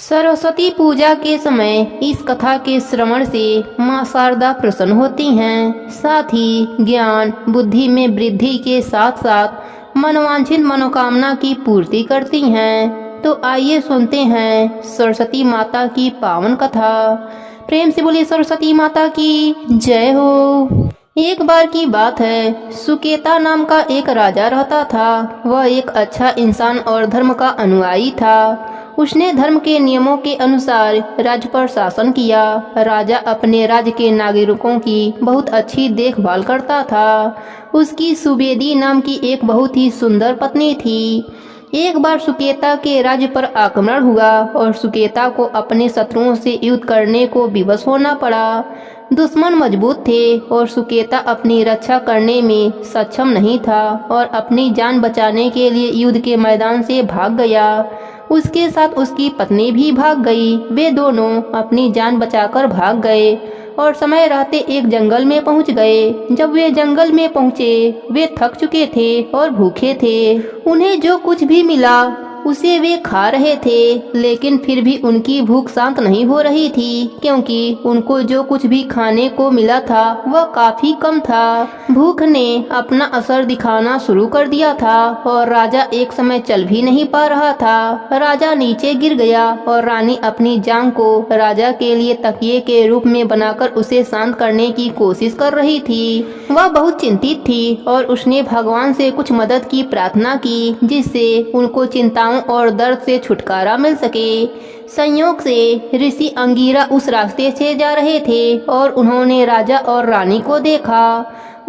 सरस्वती पूजा के समय इस कथा के श्रवण से माँ शारदा प्रसन्न होती हैं। साथ ही ज्ञान बुद्धि में वृद्धि के साथ साथ मनोवांछित मनोकामना की पूर्ति करती हैं। तो आइए सुनते हैं सरस्वती माता की पावन कथा। प्रेम से बोलिए सरस्वती माता की जय हो। एक बार की बात है, सुकेता नाम का एक राजा रहता था। वह एक अच्छा इंसान और धर्म का अनुयायी था। उसने धर्म के नियमों के अनुसार राज्य पर शासन किया। राजा अपने राज्य के नागरिकों की बहुत अच्छी देखभाल करता था। उसकी सुवेदी नाम की एक बहुत ही सुंदर पत्नी थी। एक बार सुकेता के राज्य पर आक्रमण हुआ और सुकेता को अपने शत्रुओं से युद्ध करने को विवश होना पड़ा। दुश्मन मजबूत थे और सुकेता अपनी रक्षा करने में सक्षम नहीं था और अपनी जान बचाने के लिए युद्ध के मैदान से भाग गया। उसके साथ उसकी पत्नी भी भाग गई। वे दोनों अपनी जान बचाकर भाग गए और समय रहते एक जंगल में पहुंच गए। जब वे जंगल में पहुंचे, वे थक चुके थे और भूखे थे। उन्हें जो कुछ भी मिला उसे वे खा रहे थे, लेकिन फिर भी उनकी भूख शांत नहीं हो रही थी, क्योंकि उनको जो कुछ भी खाने को मिला था वह काफी कम था। भूख ने अपना असर दिखाना शुरू कर दिया था और राजा एक समय चल भी नहीं पा रहा था। राजा नीचे गिर गया और रानी अपनी जांघ को राजा के लिए तकिए के रूप में बनाकर उसे शांत करने की कोशिश कर रही थी। वह बहुत चिंतित थी और उसने भगवान से कुछ मदद की प्रार्थना की, जिससे उनको चिंताओं और दर्द से छुटकारा मिल सके। संयोग से ऋषि अंगीरा उस रास्ते से जा रहे थे और उन्होंने राजा और रानी को देखा।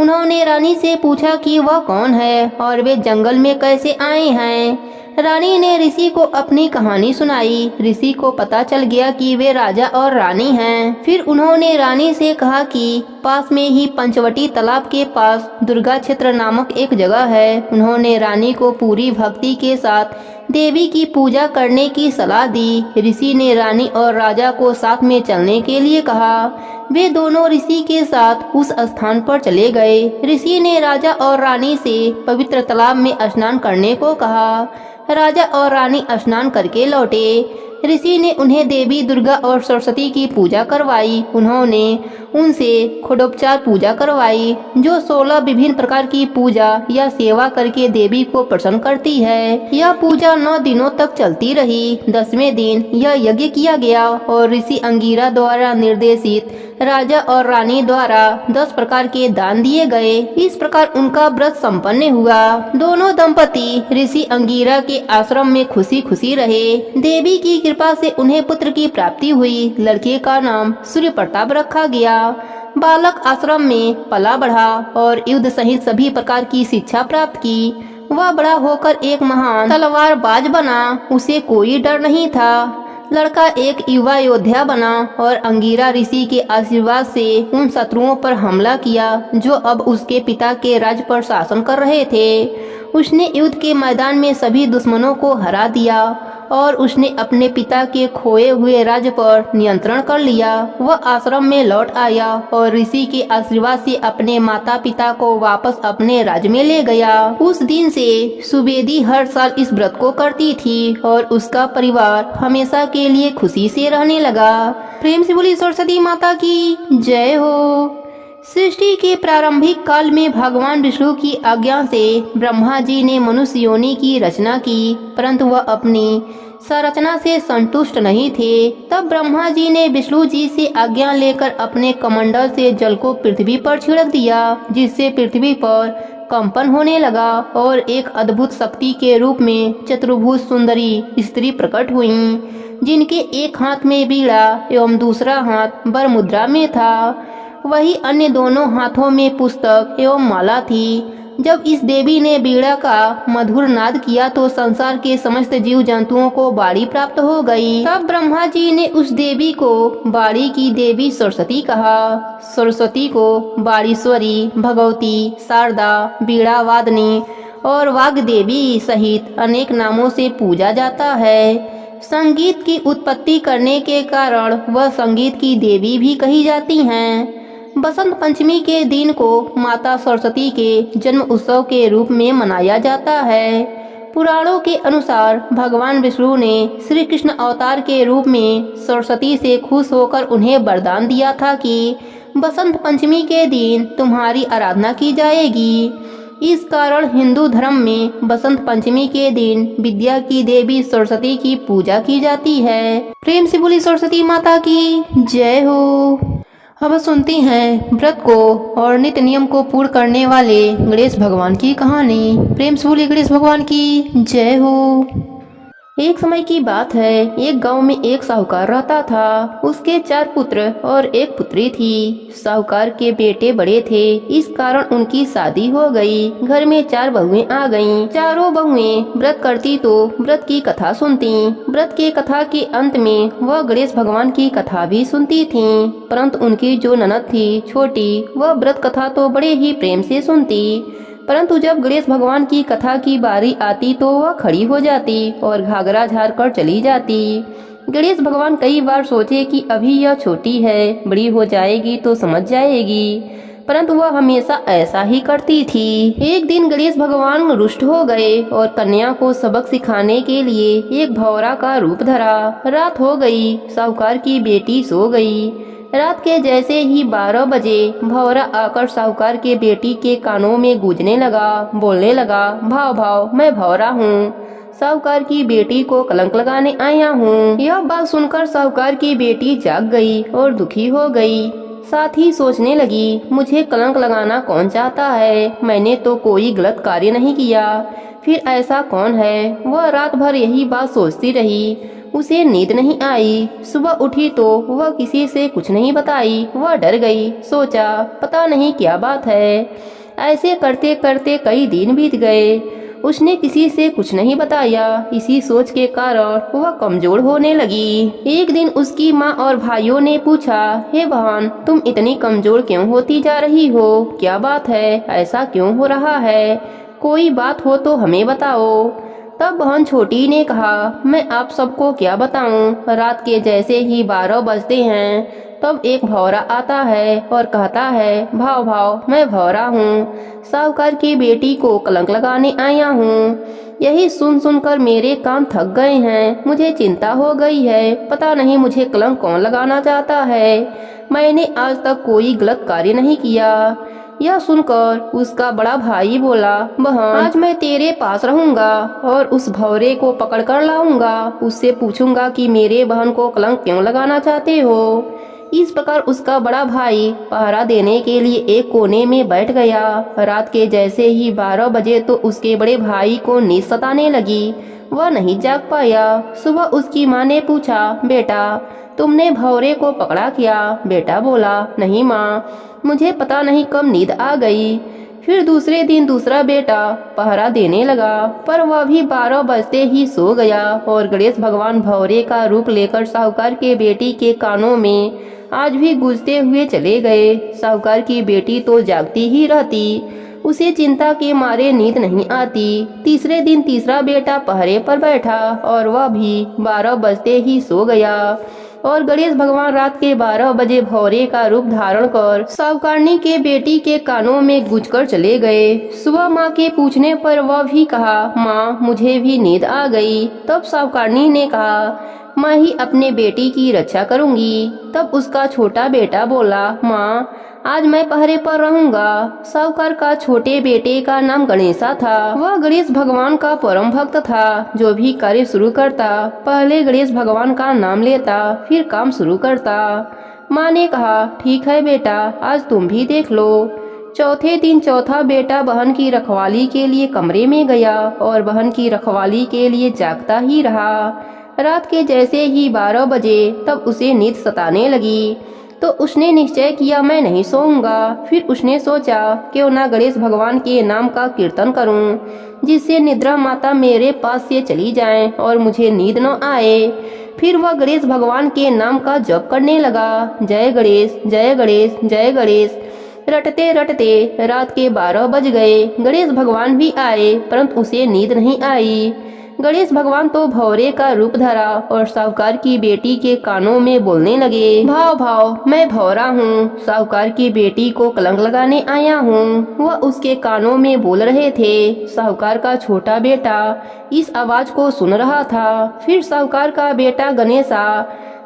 उन्होंने रानी से पूछा कि वह कौन है और वे जंगल में कैसे आए हैं। रानी ने ऋषि को अपनी कहानी सुनाई। ऋषि को पता चल गया कि वे राजा और रानी हैं। फिर उन्होंने रानी से कहा कि पास में ही पंचवटी तालाब के पास दुर्गा क्षेत्र नामक एक जगह है। उन्होंने रानी को पूरी भक्ति के साथ देवी की पूजा करने की सलाह दी। ऋषि ने रानी और राजा को साथ में चलने के लिए कहा। वे दोनों ऋषि के साथ उस स्थान पर चले गए। ऋषि ने राजा और रानी से पवित्र तालाब में स्नान करने को कहा। राजा और रानी स्नान करके लौटे। ऋषि ने उन्हें देवी दुर्गा और सरस्वती की पूजा करवाई। उन्होंने उनसे खडोपचार पूजा करवाई, जो 16 विभिन्न प्रकार की पूजा या सेवा करके देवी को प्रसन्न करती है। यह पूजा 9 दिनों तक चलती रही। 10वें दिन यह यज्ञ किया गया और ऋषि अंगीरा द्वारा निर्देशित राजा और रानी द्वारा 10 प्रकार के दान दिए गए। इस प्रकार उनका व्रत संपन्न हुआ। दोनों दंपति ऋषि अंगीरा के आश्रम में खुशी खुशी रहे। देवी की कृपा से उन्हें पुत्र की प्राप्ति हुई। लड़के का नाम सूर्य प्रताप रखा गया। बालक आश्रम में पला बढ़ा और युद्ध सहित सभी प्रकार की शिक्षा प्राप्त की। वह बड़ा होकर एक महान तलवारबाज बना। उसे कोई डर नहीं था। लड़का एक युवा योद्धा बना और अंगीरा ऋषि के आशीर्वाद से उन शत्रुओं पर हमला किया जो अब उसके पिता के राज्य पर शासन कर रहे थे। उसने युद्ध के मैदान में सभी दुश्मनों को हरा दिया और उसने अपने पिता के खोए हुए राज्य पर नियंत्रण कर लिया। वह आश्रम में लौट आया और ऋषि के आशीर्वाद से अपने माता पिता को वापस अपने राज्य में ले गया। उस दिन से सुवेदी हर साल इस व्रत को करती थी और उसका परिवार हमेशा के लिए खुशी से रहने लगा। प्रेम से बोली सरस्वती माता की जय हो। सृष्टि के प्रारंभिक काल में भगवान विष्णु की आज्ञा से ब्रह्मा जी ने मनुष्य योनि की रचना की, परंतु वह अपनी संरचना से संतुष्ट नहीं थे। तब ब्रह्मा जी ने विष्णु जी से आज्ञा लेकर अपने कमंडल से जल को पृथ्वी पर छिड़क दिया, जिससे पृथ्वी पर कंपन होने लगा और एक अद्भुत शक्ति के रूप में चतुर्भुज सुंदरी स्त्री प्रकट हुईं, जिनके एक हाथ में बीड़ा एवं दूसरा हाथ वर मुद्रा में था। वही अन्य दोनों हाथों में पुस्तक एवं माला थी। जब इस देवी ने बीड़ा का मधुर नाद किया तो संसार के समस्त जीव जंतुओं को बाड़ी प्राप्त हो गई। तब ब्रह्मा जी ने उस देवी को बाड़ी की देवी सरस्वती कहा। सरस्वती को बाड़ीश्वरी, भगवती, शारदा, बीड़ा वादनी और वाग देवी सहित अनेक नामों से पूजा जाता है। संगीत की उत्पत्ति करने के कारण वह संगीत की देवी भी कही जाती हैं। बसंत पंचमी के दिन को माता सरस्वती के जन्म उत्सव के रूप में मनाया जाता है। पुराणों के अनुसार भगवान विष्णु ने श्री कृष्ण अवतार के रूप में सरस्वती से खुश होकर उन्हें वरदान दिया था कि बसंत पंचमी के दिन तुम्हारी आराधना की जाएगी। इस कारण हिंदू धर्म में बसंत पंचमी के दिन विद्या की देवी सरस्वती की पूजा की जाती है। प्रेम से बोली सरस्वती माता की जय हो। अब सुनते हैं व्रत को और नित्य नियम को पूर्ण करने वाले गणेश भगवान की कहानी। प्रेम से बोली गणेश भगवान की जय हो। एक समय की बात है, एक गांव में एक साहूकार रहता था। उसके 4 पुत्र और एक पुत्री थी। साहूकार के बेटे बड़े थे, इस कारण उनकी शादी हो गई। घर में 4 बहुएं आ गईं। चारों बहुएं व्रत करती तो व्रत की कथा सुनती। व्रत के कथा के अंत में वह गणेश भगवान की कथा भी सुनती थीं। परंतु उनकी जो ननद थी छोटी, वह व्रत कथा तो बड़े ही प्रेम से सुनती, परंतु जब गणेश भगवान की कथा की बारी आती तो वह खड़ी हो जाती और घाघरा झाड़ कर चली जाती। गणेश भगवान कई बार सोचे कि अभी यह छोटी है, बड़ी हो जाएगी तो समझ जाएगी, परंतु वह हमेशा ऐसा ही करती थी। एक दिन गणेश भगवान रुष्ट हो गए और कन्या को सबक सिखाने के लिए एक भौरा का रूप धरा। रात हो गई, साहूकार की बेटी सो गई। रात के जैसे ही 12 बजे भौरा आकर साहूकार के बेटी के कानों में गूंजने लगा, बोलने लगा, भाव भाव मैं भौरा हूँ, साहूकार की बेटी को कलंक लगाने आया हूँ। यह बात सुनकर साहूकार की बेटी जाग गई और दुखी हो गई। साथ ही सोचने लगी, मुझे कलंक लगाना कौन चाहता है, मैंने तो कोई गलत कार्य नहीं किया, फिर ऐसा कौन है। वह रात भर यही बात सोचती रही। उसे नींद नहीं आई। सुबह उठी तो वह किसी से कुछ नहीं बताई। वह डर गई, सोचा पता नहीं क्या बात है। ऐसे करते करते कई दिन बीत गए। उसने किसी से कुछ नहीं बताया। इसी सोच के कारण वह कमजोर होने लगी। एक दिन उसकी माँ और भाइयों ने पूछा, हे बहन, तुम इतनी कमजोर क्यों होती जा रही हो? क्या बात है, ऐसा क्यों हो रहा है? कोई बात हो तो हमें बताओ। तब बहन छोटी ने कहा, मैं आप सबको क्या बताऊं। रात के जैसे ही 12 बजते हैं तब एक भौरा आता है और कहता है, भाव भाव मैं भौरा हूँ, साहूकार की बेटी को कलंक लगाने आया हूँ। यही सुन सुनकर मेरे कान थक गए हैं। मुझे चिंता हो गई है, पता नहीं मुझे कलंक कौन लगाना चाहता है। मैंने आज तक कोई गलत कार्य नहीं किया। यह सुनकर उसका बड़ा भाई बोला, बहन आज मैं तेरे पास रहूंगा और उस भौरे को पकड़ कर लाऊंगा। उससे पूछूंगा कि मेरे बहन को कलंक क्यों लगाना चाहते हो। इस प्रकार उसका बड़ा भाई पहरा देने के लिए एक कोने में बैठ गया। रात के जैसे ही 12 बजे तो उसके बड़े भाई को नींद सताने लगी। वह नहीं जाग पाया। सुबह उसकी माँ ने पूछा, बेटा तुमने भौरे को पकड़ा क्या? बेटा बोला, नहीं माँ, मुझे पता नहीं कब नींद आ गई। फिर दूसरे दिन दूसरा बेटा पहरा देने लगा, पर वह भी 12 बजते ही सो गया और गणेश भगवान भौरे का रूप लेकर साहूकार के बेटी के कानों में आज भी गूंजते हुए चले गए। साहूकार की बेटी तो जागती ही रहती, उसे चिंता के मारे नींद नहीं आती। तीसरे दिन तीसरा बेटा पहरे पर बैठा और वह भी 12 बजते ही सो गया और गणेश भगवान रात के 12 बजे भौरे का रूप धारण कर साहूकारनी के बेटी के कानों में गूंजकर चले गए। सुबह माँ के पूछने पर वह भी कहा, माँ मुझे भी नींद आ गई। तब साहूकारनी ने कहा, मैं ही अपने बेटी की रक्षा करूंगी। तब उसका छोटा बेटा बोला, माँ आज मैं पहरे पर रहूंगा। साहूकार का छोटे बेटे का नाम गणेशा था। वह गणेश भगवान का परम भक्त था। जो भी कार्य शुरू करता पहले गणेश भगवान का नाम लेता, फिर काम शुरू करता। माँ ने कहा, ठीक है बेटा, आज तुम भी देख लो। चौथे दिन चौथा बेटा बहन की रखवाली के लिए कमरे में गया और बहन की रखवाली के लिए जागता ही रहा। रात के जैसे ही 12 बजे तब उसे नींद सताने लगी तो उसने निश्चय किया, मैं नहीं सोऊंगा। फिर उसने सोचा, क्यों ना गणेश भगवान के नाम का कीर्तन करूं, जिससे निद्रा माता मेरे पास से चली जाए और मुझे नींद न आए। फिर वह गणेश भगवान के नाम का जप करने लगा, जय गणेश जय गणेश जय गणेश। रटते रटते रात के 12 बज गए। गणेश भगवान भी आए, परंतु उसे नींद नहीं आई। गणेश भगवान तो भौरे का रूप धरा और साहूकार की बेटी के कानों में बोलने लगे, भाव भाव मैं भौरा हूँ, साहूकार की बेटी को कलंक लगाने आया हूँ। वह उसके कानों में बोल रहे थे। साहूकार का छोटा बेटा इस आवाज को सुन रहा था। फिर साहूकार का बेटा गणेशा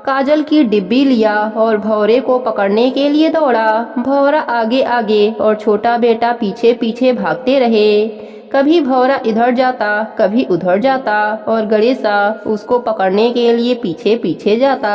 काजल की डिब्बी लिया और भौरे को पकड़ने के लिए दौड़ा। भौरा आगे आगे और छोटा बेटा पीछे पीछे भागते रहे। कभी भौरा इधर जाता, कभी उधर जाता और गणेशा उसको पकड़ने के लिए पीछे पीछे जाता।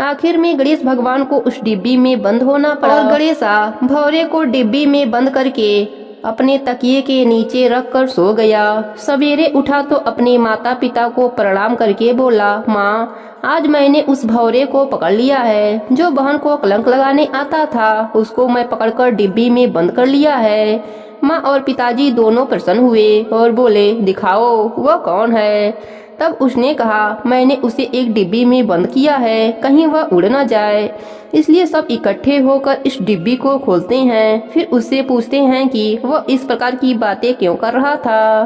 आखिर में गणेश भगवान को उस डिब्बी में बंद होना पड़ा और गणेशा भौरे को डिब्बी में बंद करके अपने तकिए के नीचे रख कर सो गया। सवेरे उठा तो अपने माता पिता को प्रणाम करके बोला, माँ आज मैंने उस भौरे को पकड़ लिया है। जो बहन को कलंक लगाने आता था उसको मैं पकड़कर डिब्बी में बंद कर लिया है। माँ और पिताजी दोनों प्रसन्न हुए और बोले, दिखाओ वह कौन है। तब उसने कहा, मैंने उसे एक डिब्बी में बंद किया है, कहीं वह उड़ न जाए, इसलिए सब इकट्ठे होकर इस डिब्बी को खोलते हैं। फिर उससे पूछते हैं कि वह इस प्रकार की बातें क्यों कर रहा था।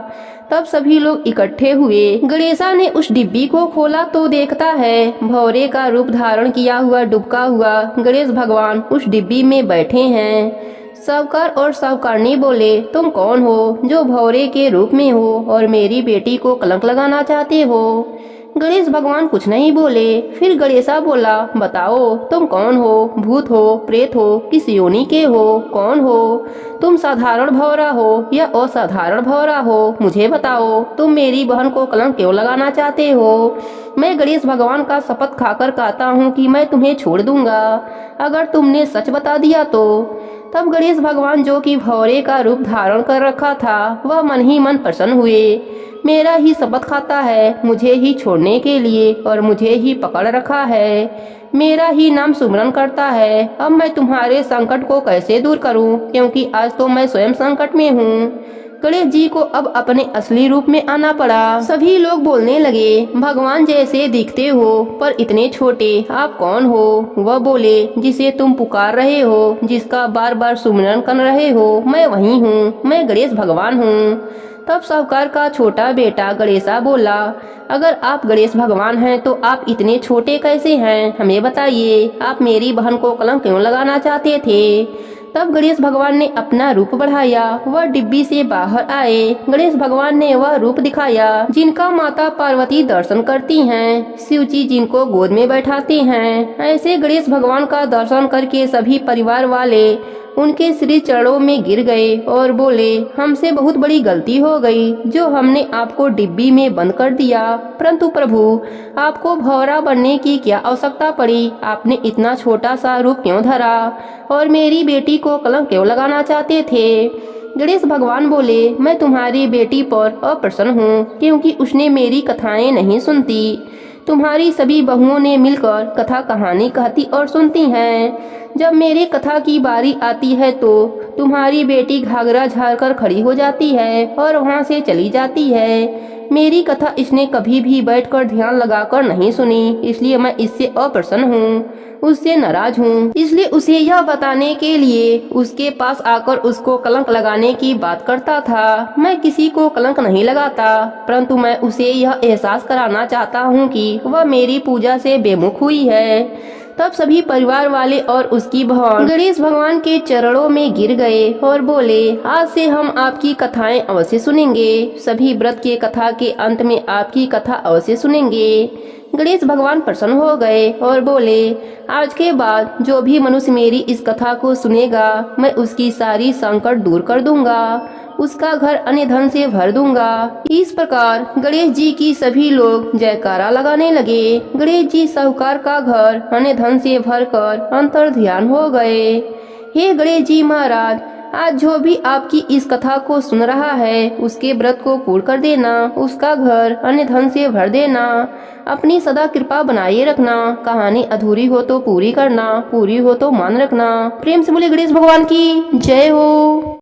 तब सभी लोग इकट्ठे हुए। गणेशा ने उस डिब्बी को खोला तो देखता है भौरे का रूप धारण किया हुआ डुबका हुआ गणेश भगवान उस डिब्बी में बैठे हैं। साहूकार और साहूकारनी बोले, तुम कौन हो जो भौरे के रूप में हो और मेरी बेटी को कलंक लगाना चाहते हो। गणेश भगवान कुछ नहीं बोले। फिर गणेशा बोला, बताओ तुम कौन हो, भूत हो, प्रेत हो, किस योनि के हो, कौन हो। तुम साधारण भौरा हो या असाधारण भौरा हो, मुझे बताओ। तुम मेरी बहन को कलंक क्यों लगाना चाहते हो। मैं गणेश भगवान का शपथ खाकर कहता हूँ कि मैं तुम्हें छोड़ दूंगा अगर तुमने सच बता दिया तो। तब गणेश भगवान जो कि भौरे का रूप धारण कर रखा था वह मन ही मन प्रसन्न हुए। मेरा ही शपथ खाता है मुझे ही छोड़ने के लिए और मुझे ही पकड़ रखा है, मेरा ही नाम सुमरन करता है। अब मैं तुम्हारे संकट को कैसे दूर करूं, क्योंकि आज तो मैं स्वयं संकट में हूँ। गणेश जी को अब अपने असली रूप में आना पड़ा। सभी लोग बोलने लगे, भगवान जैसे दिखते हो पर इतने छोटे, आप कौन हो। वह बोले, जिसे तुम पुकार रहे हो, जिसका बार बार सुमिरन कर रहे हो, मैं वही हूँ, मैं गणेश भगवान हूँ। तब साहूकार का छोटा बेटा गणेशा बोला, अगर आप गणेश भगवान हैं तो आप इतने छोटे कैसे हैं, हमें बताइए। आप मेरी बहन को कलंक क्यों लगाना चाहते थे। तब गणेश भगवान ने अपना रूप बढ़ाया। वह डिब्बी से बाहर आए। गणेश भगवान ने वह रूप दिखाया जिनका माता पार्वती दर्शन करती हैं, शिव जी जिनको गोद में बैठाते हैं। ऐसे गणेश भगवान का दर्शन करके सभी परिवार वाले उनके श्री चरणों में गिर गए और बोले, हमसे बहुत बड़ी गलती हो गई जो हमने आपको डिब्बी में बंद कर दिया। परंतु प्रभु, आपको भौरा बनने की क्या आवश्यकता पड़ी। आपने इतना छोटा सा रूप क्यों धरा और मेरी बेटी को कलंक क्यों लगाना चाहते थे। गणेश भगवान बोले, मैं तुम्हारी बेटी पर अप्रसन्न हूँ क्योंकि उसने मेरी कथाएं नहीं सुनती। तुम्हारी सभी बहुओं ने मिलकर कथा कहानी कहती और सुनती हैं। जब मेरी कथा की बारी आती है तो तुम्हारी बेटी घाघरा झाड़ कर खड़ी हो जाती है और वहाँ से चली जाती है। मेरी कथा इसने कभी भी बैठकर ध्यान लगाकर नहीं सुनी, इसलिए मैं इससे अप्रसन्न हूँ, उससे नाराज हूँ। इसलिए उसे यह बताने के लिए उसके पास आकर उसको कलंक लगाने की बात करता था। मैं किसी को कलंक नहीं लगाता, परंतु मैं उसे यह एहसास कराना चाहता हूँ कि वह मेरी पूजा से बेमुख हुई है। तब सभी परिवार वाले और उसकी बहन गणेश भगवान के चरणों में गिर गए और बोले, आज से हम आपकी कथाएं अवश्य सुनेंगे। सभी व्रत के कथा के अंत में आपकी कथा अवश्य सुनेंगे। गणेश भगवान प्रसन्न हो गए और बोले, आज के बाद जो भी मनुष्य मेरी इस कथा को सुनेगा मैं उसकी सारी संकट दूर कर दूंगा, उसका घर अन्य धन से भर दूंगा। इस प्रकार गणेश जी की सभी लोग जयकारा लगाने लगे। गणेश जी साहूकार का घर अन्य धन से भरकर अंतर ध्यान हो गए। हे गणेश जी महाराज, आज जो भी आपकी इस कथा को सुन रहा है उसके व्रत को पूर्ण कर देना, उसका घर अन्य धन से भर देना। अपनी सदा कृपा बनाए रखना। कहानी अधूरी हो तो पूरी करना, पूरी हो तो मान रखना। प्रेम से बोले गणेश भगवान की जय हो।